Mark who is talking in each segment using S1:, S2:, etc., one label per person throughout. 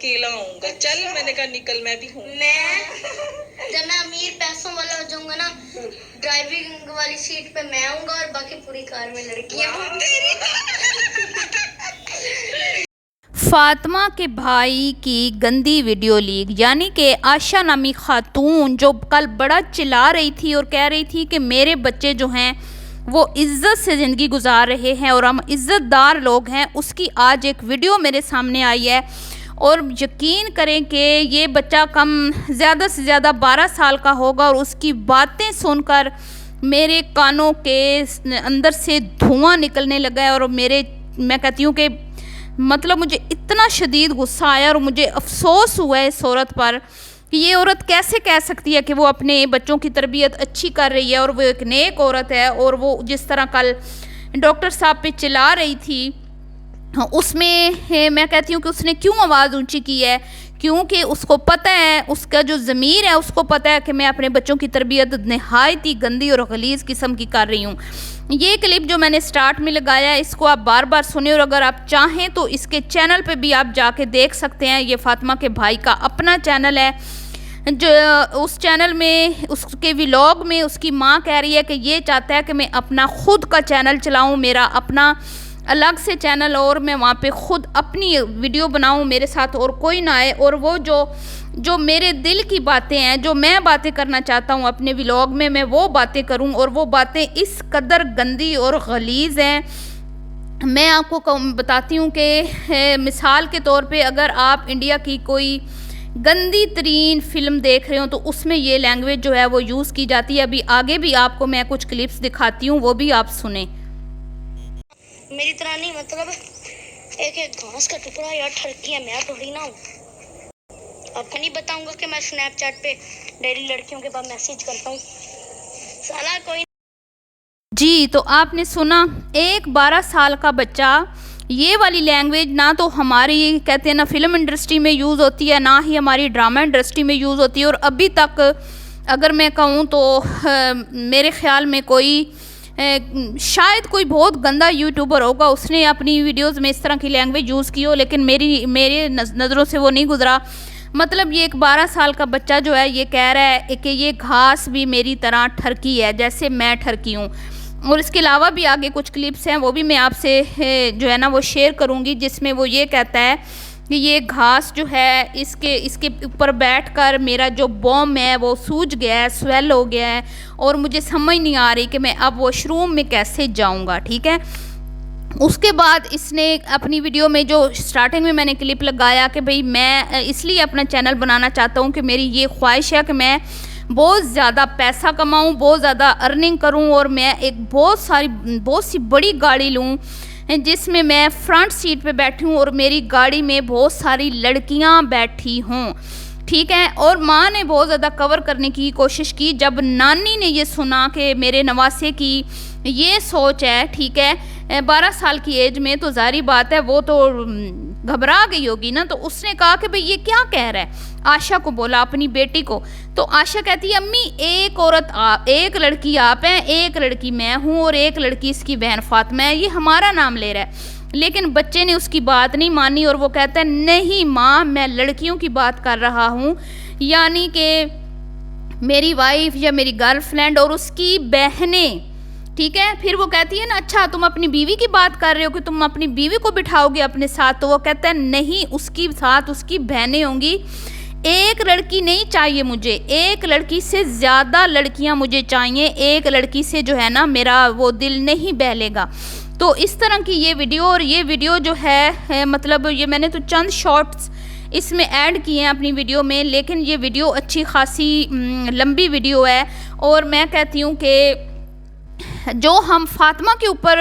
S1: अकेला आऊंगा। चल मैंने कहा निकल, मैं भी हूँ।
S2: जब मैं अमीर पैसों वाला हो जाऊंगा ना, ड्राइविंग वाली सीट पे मैं आऊंगा और बाकी पूरी कार में लड़कियां।
S3: फातिमा के भाई की गंदी वीडियो लीक, यानी कि आशा नामी खातून जो कल बड़ा चिल्ला रही थी और कह रही थी कि मेरे बच्चे जो हैं वो इज़्ज़त से ज़िंदगी गुजार रहे हैं और हम इज़्ज़तदार लोग हैं, उसकी आज एक वीडियो मेरे सामने आई है। और यकीन करें कि ये बच्चा कम ज़्यादा से ज़्यादा 12 साल का होगा और उसकी बातें सुनकर मेरे कानों के अंदर से धुआं निकलने लगा है। और मैं कहती हूँ कि मतलब मुझे इतना शदीद गुस्सा आया और मुझे अफसोस हुआ है इस औरत पर कि ये औरत कैसे कह सकती है कि वो अपने बच्चों की तरबियत अच्छी कर रही है और वो एक नेक औरत है। और वो जिस तरह कल डॉक्टर साहब पे चिल्ला रही थी, उसमें मैं कहती हूँ कि उसने क्यों आवाज़ ऊंची की है, क्योंकि उसको पता है, उसका जो ज़मीर है उसको पता है कि मैं अपने बच्चों की तरबियत नहायत ही गंदी और गलीज़ किस्म की कर रही हूँ। ये क्लिप जो मैंने स्टार्ट में लगाया, इसको आप बार बार सुने और अगर आप चाहें तो इसके चैनल पे भी आप जाके देख सकते हैं। ये फातिमा के भाई का अपना चैनल है, जो उस चैनल में उसके व्लॉग में उसकी माँ कह रही है कि ये चाहता है कि मैं अपना ख़ुद का चैनल चलाऊँ, मेरा अपना अलग से चैनल, और मैं वहाँ पे ख़ुद अपनी वीडियो बनाऊँ, मेरे साथ और कोई ना आए, और वो जो मेरे दिल की बातें हैं, जो मैं बातें करना चाहता हूँ अपने व्लॉग में, मैं वो बातें करूँ। और वो बातें इस कदर गंदी और गलीज़ हैं। मैं आपको बताती हूँ कि मिसाल के तौर पे अगर आप इंडिया की कोई गंदी तरीन फिल्म देख रहे हो तो उसमें ये लैंग्वेज जो है वो यूज़ की जाती है। अभी आगे भी आपको मैं कुछ क्लिप्स दिखाती हूँ, वो भी आप सुने।
S2: मेरी तरह नहीं, मतलब एक घास का टुकड़ा या ठरकी है, मैं थोड़ी ना हूँ। आपको नहीं बताऊंगा कि मैं स्नैपचैट पे डेली लड़कियों के बाद मैसेज करता हूँ, साला कोई।
S3: जी, तो आपने सुना, एक 12 साल का बच्चा ये वाली लैंग्वेज ना तो हमारी कहते हैं ना फिल्म इंडस्ट्री में यूज़ होती है, ना ही हमारी ड्रामा इंडस्ट्री में यूज़ होती है। और अभी तक अगर मैं कहूँ तो मेरे ख़्याल में शायद कोई बहुत गंदा यूट्यूबर होगा, उसने अपनी वीडियोस में इस तरह की लैंग्वेज यूज़ की हो, लेकिन मेरे नज़रों से वो नहीं गुजरा। मतलब ये एक 12 साल का बच्चा जो है ये कह रहा है कि ये घास भी मेरी तरह ठरकी है जैसे मैं ठरकी हूँ। और इसके अलावा भी आगे कुछ क्लिप्स हैं, वो भी मैं आपसे जो है ना वो शेयर करूँगी, जिसमें वो ये कहता है कि ये घास जो है इसके ऊपर बैठकर मेरा जो बॉम है वो सूज गया है, स्वेल हो गया है, और मुझे समझ नहीं आ रही कि मैं अब वॉशरूम में कैसे जाऊंगा। ठीक है, उसके बाद इसने अपनी वीडियो में जो स्टार्टिंग में मैंने क्लिप लगाया कि भाई मैं इसलिए अपना चैनल बनाना चाहता हूँ कि मेरी ये ख्वाहिश है कि मैं बहुत ज़्यादा पैसा कमाऊँ, बहुत ज़्यादा अर्निंग करूँ, और मैं एक बहुत सी बड़ी गाड़ी लूँ जिसमें मैं फ्रंट सीट पे बैठी हूँ और मेरी गाड़ी में बहुत सारी लड़कियाँ बैठी हों। ठीक है, और माँ ने बहुत ज़्यादा कवर करने की कोशिश की। जब नानी ने ये सुना कि मेरे नवासे की ये सोच है, ठीक है, 12 साल की एज में, तो जारी बात है वो तो घबरा गई होगी ना। तो उसने कहा कि भाई ये क्या कह रहा है, आशा को बोला, अपनी बेटी को। तो आशा कहती है अम्मी एक लड़की आप हैं, एक लड़की मैं हूँ और एक लड़की इसकी बहन फातिमा है, ये हमारा नाम ले रहा है। लेकिन बच्चे ने उसकी बात नहीं मानी और वो कहता है नहीं माँ, मैं लड़कियों की बात कर रहा हूँ, यानी कि मेरी वाइफ या मेरी गर्लफ्रेंड और उसकी बहनें। ठीक है, फिर वो कहती है ना अच्छा तुम अपनी बीवी की बात कर रहे हो कि तुम अपनी बीवी को बिठाओगे अपने साथ, तो वो कहता है नहीं, उसकी साथ उसकी बहनें होंगी, एक लड़की नहीं चाहिए मुझे, एक लड़की से ज़्यादा लड़कियां मुझे चाहिए, एक लड़की से जो है ना मेरा वो दिल नहीं बहलेगा। तो इस तरह की ये वीडियो, और ये वीडियो जो है मतलब ये मैंने तो चंद शॉर्ट्स इसमें ऐड किए हैं अपनी वीडियो में, लेकिन ये वीडियो अच्छी खासी लंबी वीडियो है। और मैं कहती हूँ कि जो हम फातिमा के ऊपर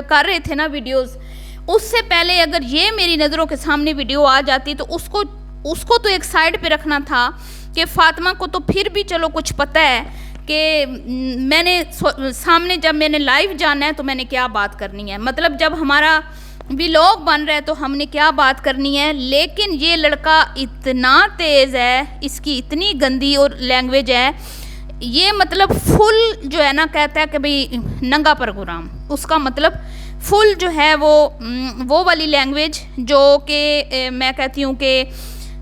S3: कर रहे थे ना वीडियोस, उससे पहले अगर ये मेरी नज़रों के सामने वीडियो आ जाती तो उसको तो एक साइड पे रखना था कि फातिमा को तो फिर भी चलो कुछ पता है कि मैंने सामने जब मैंने लाइव जाना है तो मैंने क्या बात करनी है, मतलब जब हमारा व्लॉग बन रहा है तो हमने क्या बात करनी है। लेकिन ये लड़का इतना तेज़ है, इसकी इतनी गंदी और लैंग्वेज है, ये मतलब फुल जो है ना कहता है कि भाई नंगा पर गुलाम, उसका मतलब फुल जो है वो वाली लैंग्वेज जो कि मैं कहती हूँ कि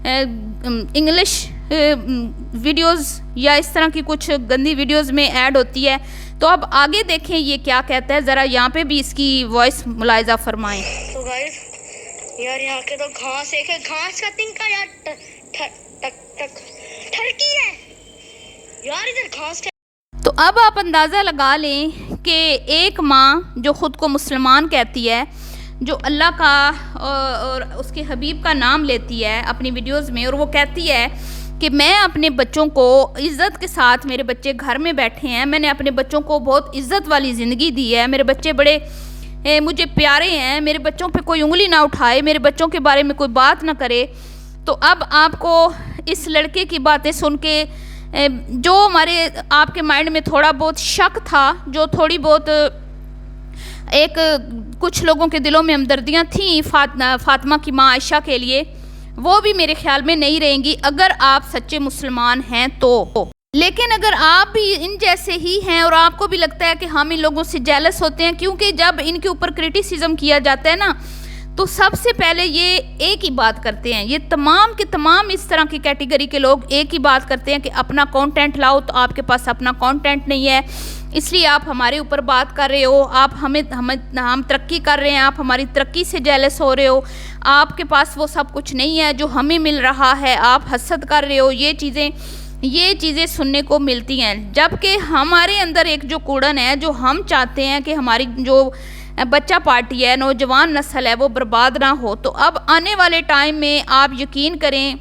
S3: इंग्लिश वीडियोस या इस तरह की कुछ गंदी वीडियोस में ऐड होती है। तो अब आगे देखें ये क्या कहता है, ज़रा यहाँ पे भी इसकी वॉइस मुलाहिजा फरमाएं।
S2: तो गाइस यार यहाँ के तो घास एक है, घास का तिनका यार ठरकी है यार इधर घास का।
S3: तो अब आप अंदाज़ा लगा लें कि एक माँ जो ख़ुद को मुसलमान कहती है, जो अल्लाह का और उसके हबीब का नाम लेती है अपनी वीडियोस में, और वो कहती है कि मैं अपने बच्चों को इज़्ज़त के साथ, मेरे बच्चे घर में बैठे हैं, मैंने अपने बच्चों को बहुत इज़्ज़त वाली ज़िंदगी दी है, मेरे बच्चे बड़े मुझे प्यारे हैं, मेरे बच्चों पे कोई उंगली ना उठाए, मेरे बच्चों के बारे में कोई बात ना करे। तो अब आपको इस लड़के की बातें सुन के जो हमारे आपके माइंड में थोड़ा बहुत शक था, जो थोड़ी बहुत एक कुछ लोगों के दिलों में हमदर्दियाँ थीं फातिमा की माँ आयशा के लिए, वो भी मेरे ख्याल में नहीं रहेंगी अगर आप सच्चे मुसलमान हैं तो। लेकिन अगर आप भी इन जैसे ही हैं और आपको भी लगता है कि हम इन लोगों से जेलस होते हैं, क्योंकि जब इनके ऊपर क्रिटिसिज्म किया जाता है ना, तो सबसे पहले ये एक ही बात करते हैं, ये तमाम के तमाम इस तरह की कैटेगरी के लोग एक ही बात करते हैं कि अपना कंटेंट लाओ। तो आपके पास अपना कंटेंट नहीं है, इसलिए आप हमारे ऊपर बात कर रहे हो, आप हम तरक्की कर रहे हैं, आप हमारी तरक्की से जेलस हो रहे हो, आपके पास वो सब कुछ नहीं है जो हमें मिल रहा है, आप हसद कर रहे हो। ये चीज़ें सुनने को मिलती हैं, जबकि हमारे अंदर एक जो कूड़न है, जो हम चाहते हैं कि हमारी जो बच्चा पार्टी है, नौजवान नस्ल है, वो बर्बाद ना हो। तो अब आने वाले टाइम में आप यकीन करें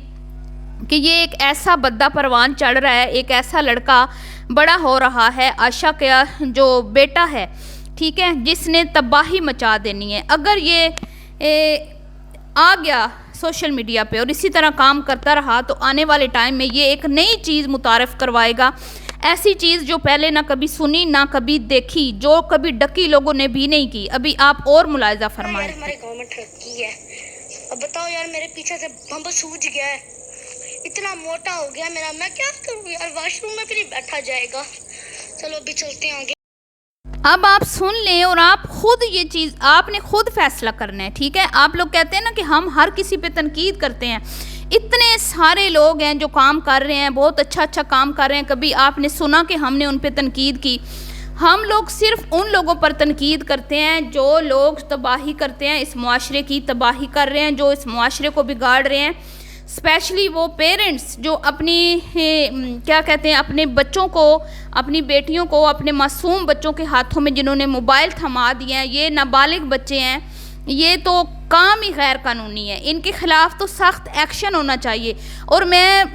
S3: कि ये एक ऐसा बद्दा परवान चढ़ रहा है, एक ऐसा लड़का बड़ा हो रहा है, आशा का जो बेटा है, ठीक है, जिसने तबाही मचा देनी है। अगर ये आ गया सोशल मीडिया पे और इसी तरह काम करता रहा, तो आने वाले टाइम में ये एक नई चीज़ मुतारफ़ करवाएगा, ऐसी चीज़ जो पहले ना कभी सुनी ना कभी देखी, जो कभी डकी लोगों ने भी नहीं की। अभी आप और मुलाहिजा फरमाएं।
S2: हमारे गांव में ठगी है। अब बताओ यार, मेरे पीछे से बम सूझ गया है, इतना मोटा हो गया मेरा, मैं क्या करूँ यार, वॉशरूम में भी नहीं बैठा जाएगा। चलो अभी चलते हैं आगे।
S3: अब आप सुन लें और आप खुद ये चीज़ आपने खुद फैसला करना है, ठीक है। आप लोग कहते हैं ना कि हम हर किसी पे तनकीद करते हैं, इतने सारे लोग हैं जो काम कर रहे हैं, बहुत अच्छा काम कर रहे हैं, कभी आपने सुना कि हमने उन पे तनकीद की? हम लोग सिर्फ उन लोगों पर तनकीद करते हैं जो लोग तबाही करते हैं, इस मुआशरे की तबाही कर रहे हैं, जो इस मुआशरे को बिगाड़ रहे हैं। स्पेशली वो पेरेंट्स जो अपनी क्या कहते हैं, अपने बच्चों को, अपनी बेटियों को, अपने मासूम बच्चों के हाथों में जिन्होंने मोबाइल थमा दिए हैं, ये नाबालिग बच्चे हैं, ये तो काम ही गैर कानूनी है, इनके ख़िलाफ़ तो सख्त एक्शन होना चाहिए। और मैं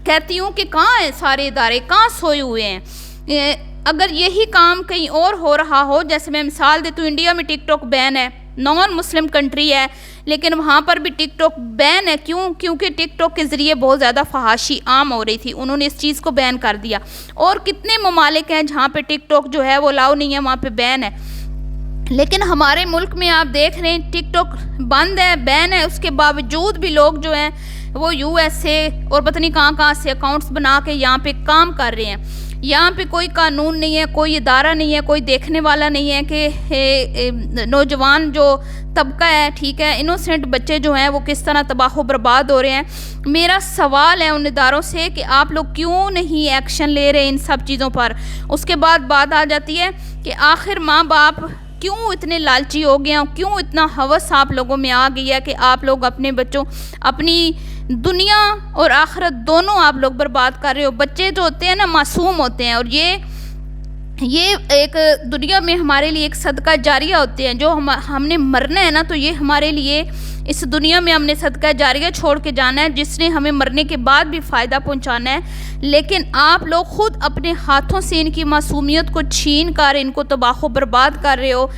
S3: कहती हूँ कि कहाँ हैं सारे इदारे, कहाँ सोए हुए हैं? अगर यही काम कहीं और हो रहा हो, जैसे मैं मिसाल देती हूँ, इंडिया में टिकटॉक बैन है, नॉन मुस्लिम कंट्री है, लेकिन वहाँ पर भी टिकटॉक बैन है। क्यों? क्योंकि टिकटॉक के ज़रिए बहुत ज़्यादा फहाशी आम हो रही थी, उन्होंने इस चीज़ को बैन कर दिया। और कितने ममालिक हैं जहाँ पे टिकटॉक जो है वो अलाउ नहीं है, वहाँ पे बैन है। लेकिन हमारे मुल्क में आप देख रहे हैं टिकटॉक बंद है, बैन है, उसके बावजूद भी लोग जो हैं वो USA और पता नहीं कहाँ से अकाउंट्स बना के यहाँ पे काम कर रहे हैं। यहाँ पे कोई कानून नहीं है, कोई इदारा नहीं है, कोई देखने वाला नहीं है कि नौजवान जो तबका है, ठीक है, इनोसेंट बच्चे जो हैं वो किस तरह तबाह बर्बाद हो रहे हैं। मेरा सवाल है उन इदारों से कि आप लोग क्यों नहीं एक्शन ले रहे इन सब चीज़ों पर। उसके बाद बात आ जाती है कि आखिर माँ बाप क्यों इतने लालची हो गए हैं, क्यों इतना हवस आप लोगों में आ गई है कि आप लोग अपने बच्चों, अपनी दुनिया और आखिरत दोनों आप लोग बर्बाद कर रहे हो। बच्चे जो होते हैं ना, मासूम होते हैं, और ये एक दुनिया में हमारे लिए एक सदका जारिया होते हैं। जो हमने मरना है ना, तो ये हमारे लिए इस दुनिया में हमने सदका जारिया छोड़ के जाना है, जिसने हमें मरने के बाद भी फ़ायदा पहुंचाना है। लेकिन आप लोग खुद अपने हाथों से इनकी मासूमियत को छीन कर इनको तबाह बर्बाद कर रहे हो,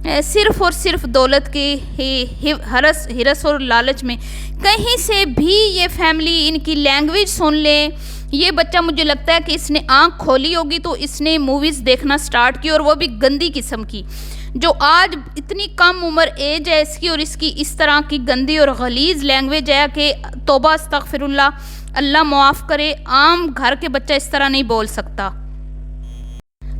S3: सिर्फ़ और सिर्फ दौलत के हिरस और लालच में। कहीं से भी ये फैमिली इनकी लैंग्वेज सुन लें, ये बच्चा मुझे लगता है कि इसने आँख खोली होगी तो इसने मूवीज़ देखना स्टार्ट की, और वो भी गंदी किस्म की, जो आज इतनी कम उम्र एज है इसकी, और इसकी इस तरह की गंदी और गलीज़ लैंग्वेज है कि तौबा अस्तगफिरुल्लाह, अल्लाह मुआफ़ करे। आम घर के बच्चा इस तरह नहीं बोल सकता।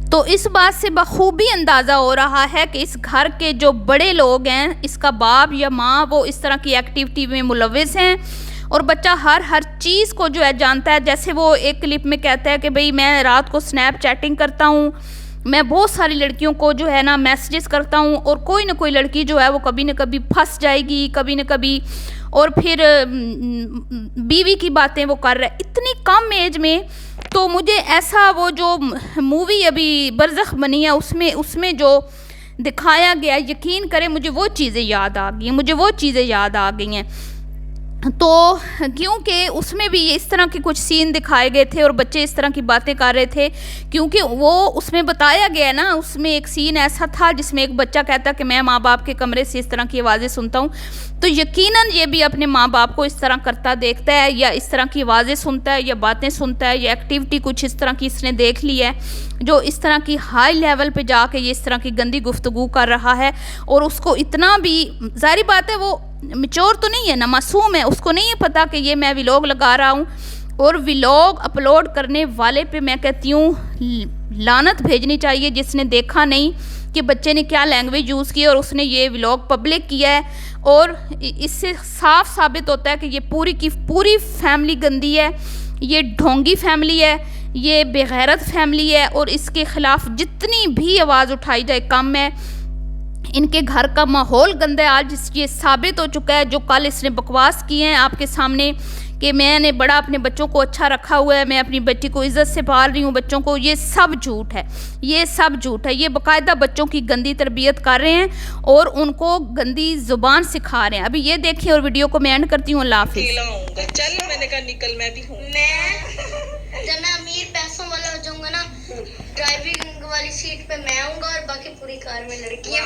S3: तो इस बात से बखूबी अंदाज़ा हो रहा है कि इस घर के जो बड़े लोग हैं, इसका बाप या माँ, वो इस तरह की एक्टिविटी में मुलव्विस हैं, और बच्चा हर चीज़ को जो है जानता है। जैसे वो एक क्लिप में कहता है कि भाई मैं रात को स्नैप चैटिंग करता हूँ, मैं बहुत सारी लड़कियों को जो है ना मैसेजेस करता हूँ, और कोई ना कोई लड़की जो है वो कभी ना कभी फंस जाएगी, कभी ना कभी, और फिर बीवी की बातें वो कर रहा है इतनी कम एज में। तो मुझे ऐसा वो जो मूवी अभी बरज़ख बनी है उसमें जो दिखाया गया, यकीन करें मुझे वो चीज़ें याद आ गई हैं, तो क्योंकि उसमें भी इस तरह के कुछ सीन दिखाए गए थे और बच्चे इस तरह की बातें कर रहे थे, क्योंकि वो उसमें बताया गया ना, उसमें एक सीन ऐसा था जिसमें एक बच्चा कहता कि मैं माँ बाप के कमरे से इस तरह की आवाज़ें सुनता हूँ। तो यकीनन ये भी अपने माँ बाप को इस तरह करता देखता है, या इस तरह की आवाज़ें सुनता है, या बातें सुनता है, या एक्टिविटी कुछ इस तरह की इसने देख ली है जो इस तरह की हाई लेवल पे जाके ये इस तरह की गंदी गुफ्तगू कर रहा है। और उसको इतना भी, जाहिर बात है वो मैच्योर तो नहीं है ना, मासूम है, उसको नहीं है पता कि ये मैं व्लॉग लगा रहा हूँ। और व्लॉग अपलोड करने वाले पे मैं कहती हूँ लानत भेजनी चाहिए, जिसने देखा नहीं कि बच्चे ने क्या लैंग्वेज यूज़ की और उसने ये व्लॉग पब्लिक किया है। और इससे साफ साबित होता है कि ये पूरी की पूरी फैमिली गंदी है, ये ढोंगी फैमिली है, ये बेगैरत फैमिली है, और इसके ख़िलाफ़ जितनी भी आवाज़ उठाई जाए कम है। इनके घर का माहौल गंदा है, आज ये साबित हो चुका है। जो कल इसने बकवास किए हैं आपके सामने कि मैंने बड़ा अपने बच्चों को अच्छा रखा हुआ है, मैं अपनी बेटी को इज़्ज़त से पाल रही हूँ बच्चों को, ये सब झूठ है, ये सब झूठ है। ये बाकायदा बच्चों की गंदी तरबियत कर रहे हैं और उनको गंदी ज़ुबान सिखा रहे हैं। अभी ये देखिए और वीडियो को मैं एंड करती हूँ। अल्लाह हाफिज़।
S1: अकेला आऊंगा, चल मैंने कहा निकल, मैं भी हूँ।
S2: जब मैं अमीर पैसों वाला हो जाऊंगा ना, ड्राइविंग वाली सीट पे मैं आऊंगा और बाकी पूरी कार में लड़कियां।